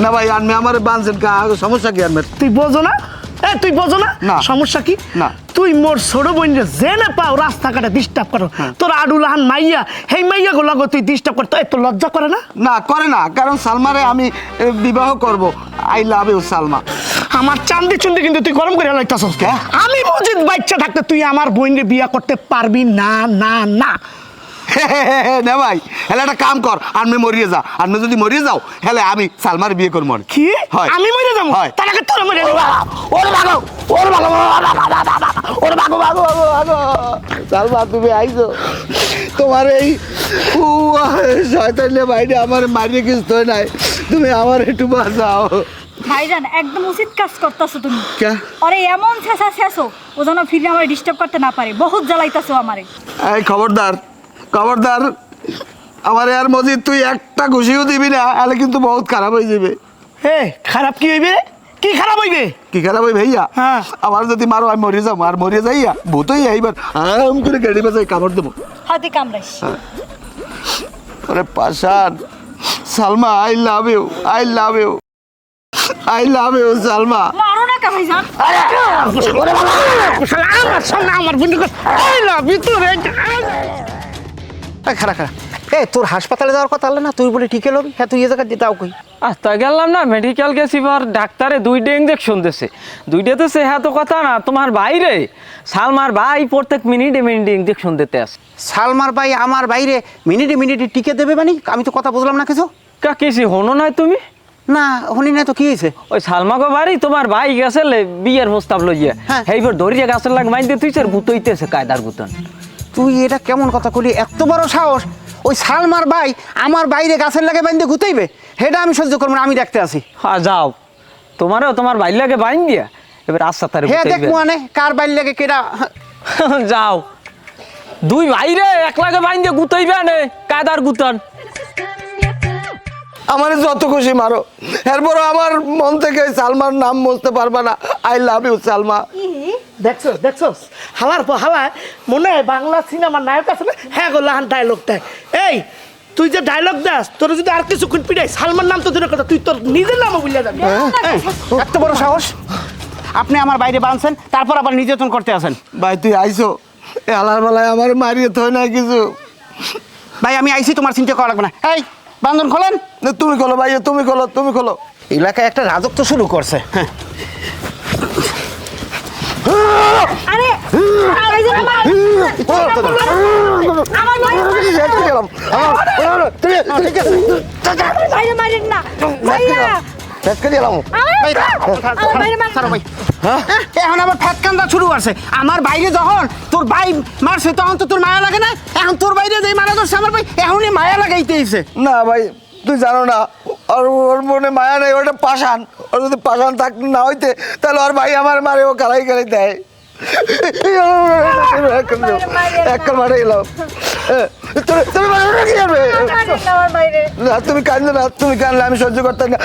না ভাই আপনি আমার বানছেন সমস্যা কি আপনার? তুই বোঝো না? তুই বোঝো না সমস্যা কি? না তুই মোর ছোট বোন জেনে পাও রাস্তাঘাটে ডিস্টার্ব করো, তোর আডুলাহান মাইয়া হেই মাইয়া গুলো তুই ডিস্টার্ব করতো, এত লজ্জা করে না? না করে না, কারণ সালমারে আমি বিবাহ করব। I love you Salma. আমার চান্দি চুন্দি কিন্তু তুই গরম করে লাইতাছস। আমি মজিদ বাচ্চা থাকতে তুই আমার বোনকে বিয়া করতে পারবি না না না। না ভাই হেলে একটা কাম কর, আমি মরিয়ে যা। আপনি যদি মরিয়ে যাও হেলে আমি সালমার বিয়ে করবো। কি আমি মরে যাবো? তার আগে তোর মরে সালমা তুমি আইছো, তোমার এই শয়তান ভাইটা আমার মারিয়ে কিছু নাই, তুমি আমার একটু বাঁচাও। ভাইজান একদম উচিত কাজ করতেছো তুমি। কে আরে এমন শেষা শেষো ও যেন ফিরে আমার ডিস্টার্ব করতে না পারে, বহুত জ্বালাইতাছো আমারে। এই খবরদার খবরদার, আমার আর মজিদ তুই একটা খুশিও দিবি না, তাহলে কিন্তু বহুত খারাপ হয়ে যাবে। খারাপ কি হইবে? কি খারাপ হইবে? কি খারাপ হই ভাইয়া? আমার যদি মারো আমি মরে যাবো, আর মরে যাইয়া ভূতই এইবার আরাম করে গাড়ি বাজাই কামড় দেবো। হাতে কামড়াইস। আরে পাশান, Salma I love you, I love you, I love you Salma. মারো না কা ভাইজান। আমার বন্ধু আই লাভ ইউ তো রে। খারা খারা তোর হাসপাতালে যাওয়ার কথা হলে না, তুই বলে ঠিক এলো। হ্যাঁ তুই এ জায়গায় যেতাও কই? তা গেলাম না মেডিকেল গেছি, বার ডাক্তারে 2টা ইঞ্জেকশন দিছে। 2টাতে সে হ্যাঁ তো কথা না, তোমার বাইরে সালমার ভাই প্রত্যেক মিনিটে মিনিটে ইঞ্জেকশন দিতে আসে। সালমার ভাই আমার বাইরে মিনিটে মিনিটে টিকে দেবে মানে? আমি তো কথা বুঝলাম না কিছু। কিছু হনো নাই তুমি? না শুনি না তো, কি হয়েছে? ওই সালমাকে বাড়ি তোমার ভাই গেছে বিয়ের প্রস্তাব লইয়া, এইবার ধরিয়া গাছের লাগ মাইন দিয়ে তুই স্যার গুতইতেছে কায়দার গুতন। তুই এটা কেমন কথা কলি? এত বড় সাহস! ওই সালমার ভাই আমার বাইরে গাছের লাগে বাইন্দে গুতাইবে? সেটা আমি সহ্য করবো না, আমি দেখতে আসি। হ্যাঁ যাও, তোমারও তোমার ভাই লাগে বাইন দিয়া এবার আচ্ছা তার হ্যাঁ দেখ মানে কার বাইর লাগে কেডা। যাও, 2 ভাইরে এক লাগে বাইন দিয়ে গুতাইবে নে কায়দার গুতন। আমার যত খুশি মারো, এরপর আমার মন থেকে সালমার নাম মুছতে পারবা না। I love you Salma. দেখছো দেখছো হালার পর হালা মনে হয় বাংলা সিনেমার নায়ক আছে না, হ্যাঁ গো লাহান ডায়লগটা। এই তুই যে ডায়লগ দাস, তোর যদি আর কিছু কোন পিটাই সালমান নাম তো দূরের কথা, তুই তোর নিজের নামও ভুলিয়া যাবি। এত বড় সাহস! আপনি আমার বাইরে বাঁধছেন, তারপর আবার নির্যাতন করতে আসেন। ভাই তুই আইসো, এ হালার বেলায় আমার মারিয়ে থয় না কিছু। ভাই আমি আইসি, তোমার চিন্তা করা লাগবে না। এই বান্ধন খোলেন। তুমি খোলো ভাই, তুমি খোলো, তুমি খোলো। এলাকায় একটা রাজত্ব শুরু করছে। হ্যাঁ আরে ভাইজান আমার ভাইরে মারেন না ভাইয়া। এখন আবার ফ্যাটকান্দা শুরু করছে। আমার বাইরে যখন তোর ভাই মারছে তখন তো তোর মায়া লাগে না? এখন তোর বাইরে যে মারা ধরছে আমার ভাই, এখনই মায়া লাগাইতেছে। না ভাই তুই জানো না, ওর মনে মায়া নেই, ওটা পাষাণ। ওর যদি পাষাণ থাক না হইতে তাহলে ওর ভাই আমার মারে ও কালাই কালাই দেয়। মারে গেলাম। তুমি কান্দো না, তুমি কানলে আমি সহ্য করতাম না।